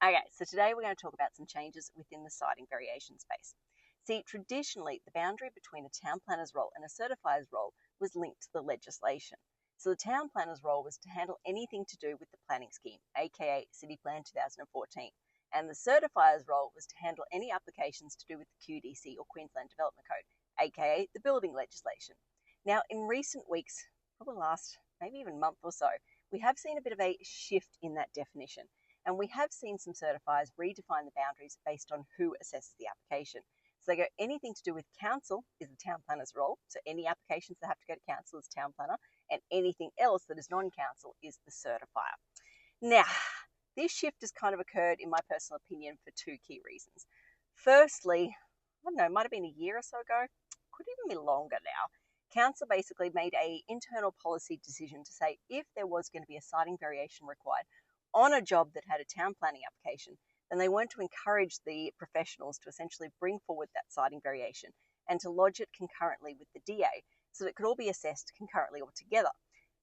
Okay, so today we're going to talk about some changes within the siting variation space. See, traditionally, the boundary between a town planner's role and a certifier's role was linked to the legislation. So the town planner's role was to handle anything to do with the planning scheme, aka City Plan 2014, and the certifier's role was to handle any applications to do with the QDC or Queensland Development Code, aka the building legislation. Now, in recent weeks, probably last maybe even month or so, we have seen a bit of a shift in that definition. And we have seen some certifiers redefine the boundaries based on who assesses the application. So they go anything to do with council is the town planner's role. So any applications that have to go to council is town planner, and anything else that is non-council is the certifier. Now, this shift has kind of occurred, in my personal opinion, for two key reasons. Firstly, I don't know, it might have been a year or so ago, could even be longer now. Council basically made an internal policy decision to say if there was going to be a siting variation required on a job that had a town planning application, then they weren't to encourage the professionals to essentially bring forward that siting variation and to lodge it concurrently with the DA so that it could all be assessed concurrently or together.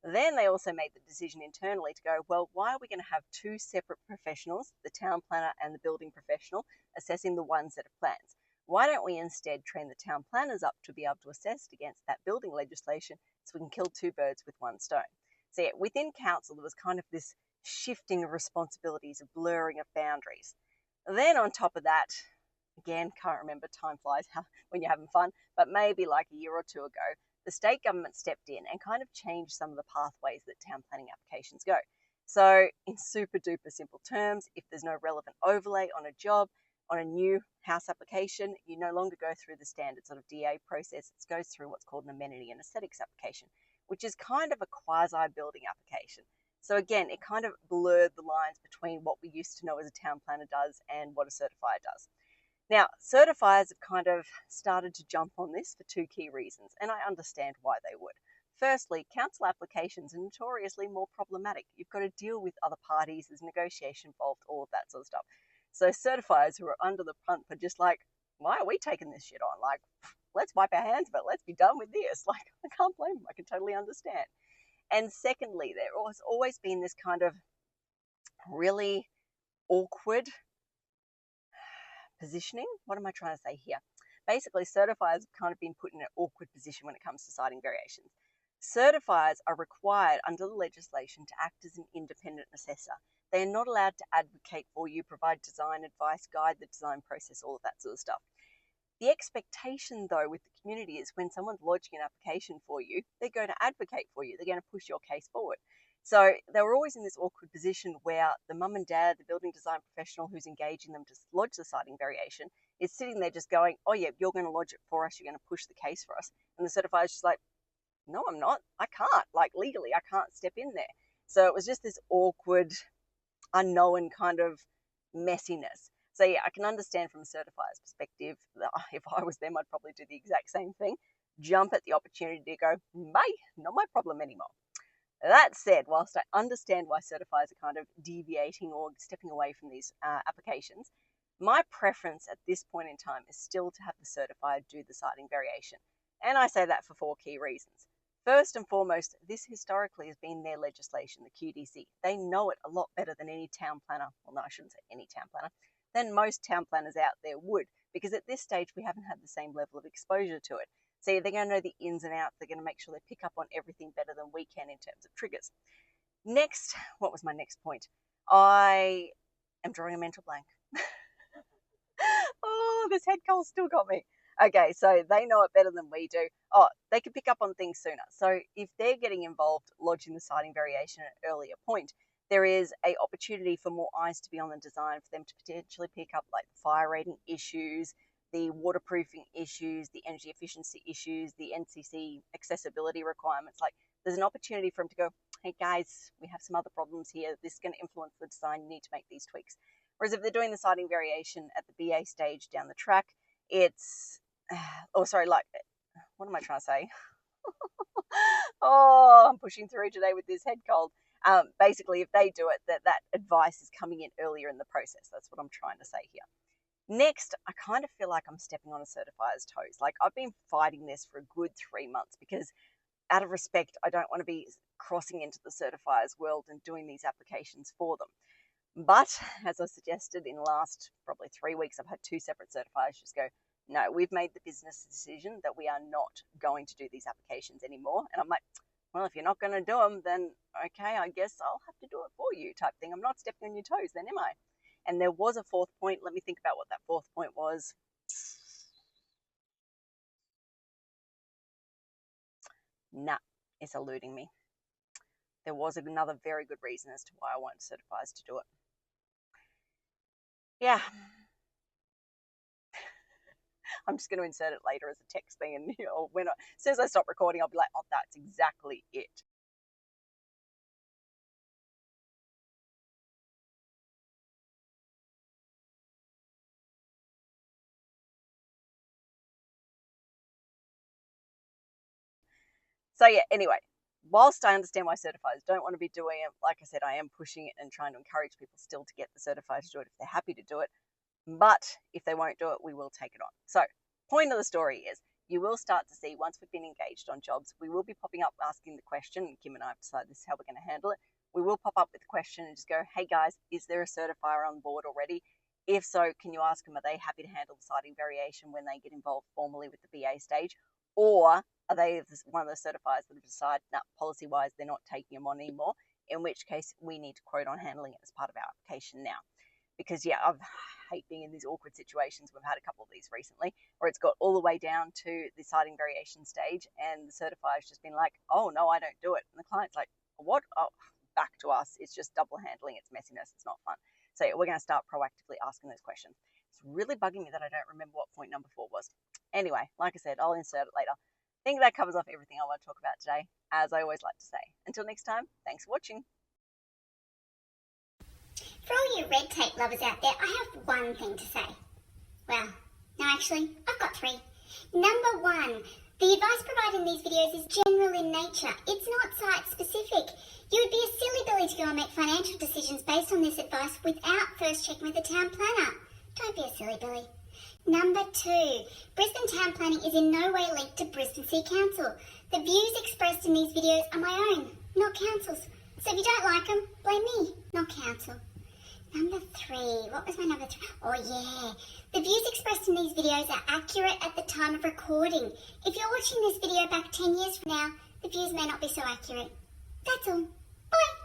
Then they also made the decision internally to go, well, why are we going to have two separate professionals, the town planner and the building professional, assessing the one set of plans? Why don't we instead train the town planners up to be able to assess against that building legislation so we can kill two birds with one stone? So yeah, within council, there was kind of this shifting of responsibilities, a blurring of boundaries. Then on top of that, again, can't remember, time flies when you're having fun, but maybe like a year or two ago, the state government stepped in and kind of changed some of the pathways that town planning applications go. So in super duper simple terms, if there's no relevant overlay on a job, on a new house application, you no longer go through the standard sort of DA process. It goes through what's called an amenity and aesthetics application, which is kind of a quasi-building application. So again, it kind of blurred the lines between what we used to know as a town planner does and what a certifier does. Now, certifiers have kind of started to jump on this for two key reasons, and I understand why they would. Firstly, council applications are notoriously more problematic. You've got to deal with other parties, there's negotiation involved, all of that sort of stuff. So certifiers who are under the pump are just like, why are we taking this shit on? Like, let's wipe our hands, but let's be done with this. Like, I can't blame them. I can totally understand. And secondly, there has always been this kind of really awkward positioning. What am I trying to say here? Basically, certifiers have kind of been put in an awkward position when it comes to siting variations. Certifiers are required under the legislation to act as an independent assessor. They are not allowed to advocate for you, provide design advice, guide the design process, all of that sort of stuff. The expectation, though, with the community is when someone's lodging an application for you, they're going to advocate for you. They're going to push your case forward. So they were always in this awkward position where the mum and dad, the building design professional who's engaging them to lodge the siting variation, is sitting there just going, oh yeah, you're going to lodge it for us. You're going to push the case for us. And the certifier's just like, no, I'm not. I can't. Like legally, I can't step in there. So it was just this awkward, unknown kind of messiness. So yeah, I can understand from a certifier's perspective that if I was them, I'd probably do the exact same thing. Jump at the opportunity to go, bye, not my problem anymore. That said, whilst I understand why certifiers are kind of deviating or stepping away from these applications, my preference at this point in time is still to have the certifier do the siting variation. And I say that for four key reasons. First and foremost, this historically has been their legislation, the QDC. They know it a lot better than any town planner, well, no, I shouldn't say any town planner, than most town planners out there would, because at this stage we haven't had the same level of exposure to it. So they're going to know the ins and outs. They're going to make sure they pick up on everything better than we can in terms of triggers. Next, what was my next point? I am drawing a mental blank. Oh, this head cold still got me. Okay, so they know it better than we do. Oh, they can pick up on things sooner. So if they're getting involved, lodging the siting variation at an earlier point, there is an opportunity for more eyes to be on the design for them to potentially pick up like fire rating issues, the waterproofing issues, the energy efficiency issues, the NCC accessibility requirements. Like there's an opportunity for them to go, hey guys, we have some other problems here. This is going to influence the design. You need to make these tweaks. Whereas if they're doing the siting variation at the BA stage down the track, it's, what am I trying to say? Oh, I'm pushing through today with this head cold. Basically, if they do it, that advice is coming in earlier in the process. That's what I'm trying to say here. Next, I kind of feel like I'm stepping on a certifier's toes. Like I've been fighting this for a good 3 months because out of respect, I don't want to be crossing into the certifier's world and doing these applications for them. But as I suggested in the last probably 3 weeks, I've had 2 separate certifiers just go, no, we've made the business decision that we are not going to do these applications anymore. And I'm like, well, if you're not going to do them, then okay, I guess I'll have to do it for you type thing. I'm not stepping on your toes then, am I? And there was a fourth point. Let me think about what that fourth point was. Nah, it's eluding me. There was another very good reason as to why I wanted certifiers to do it. Yeah. I'm just going to insert it later as a text thing, and as soon as I stop recording, I'll be like, oh, that's exactly it. So yeah, anyway, whilst I understand why certifiers don't want to be doing it, like I said, I am pushing it and trying to encourage people still to get the certifier to do it if they're happy to do it. But if they won't do it, we will take it on. So, point of the story is, you will start to see, once we've been engaged on jobs, we will be popping up asking the question, and Kim and I have decided this is how we're going to handle it. We will pop up with the question and just go, hey guys, is there a certifier on board already? If so, can you ask them, are they happy to handle the citing variation when they get involved formally with the BA stage? Or are they one of the certifiers that have decided, no, policy-wise, they're not taking them on anymore, in which case we need to quote on handling it as part of our application now. Because, yeah, I hate being in these awkward situations. We've had a couple of these recently where it's got all the way down to the citing variation stage and the certifier's just been like, oh, no, I don't do it. And the client's like, what? Oh, back to us. It's just double handling. It's messiness. It's not fun. So yeah, we're going to start proactively asking those questions. It's really bugging me that I don't remember what point number 4 was. Anyway, like I said, I'll insert it later. I think that covers off everything I want to talk about today, as I always like to say. Until next time, thanks for watching. For all you red tape lovers out there, I have one thing to say. Well, no, actually, I've got 3. Number 1, the advice provided in these videos is general in nature. It's not site-specific. You would be a silly Billy to go and make financial decisions based on this advice without first checking with the town planner. Don't be a silly Billy. Number 2, Brisbane Town Planning is in no way linked to Brisbane City Council. The views expressed in these videos are my own, not council's. So if you don't like them, blame me, not council. Number 3, what was my number 3? Oh yeah, the views expressed in these videos are accurate at the time of recording. If you're watching this video back 10 years from now, the views may not be so accurate. That's all. Bye.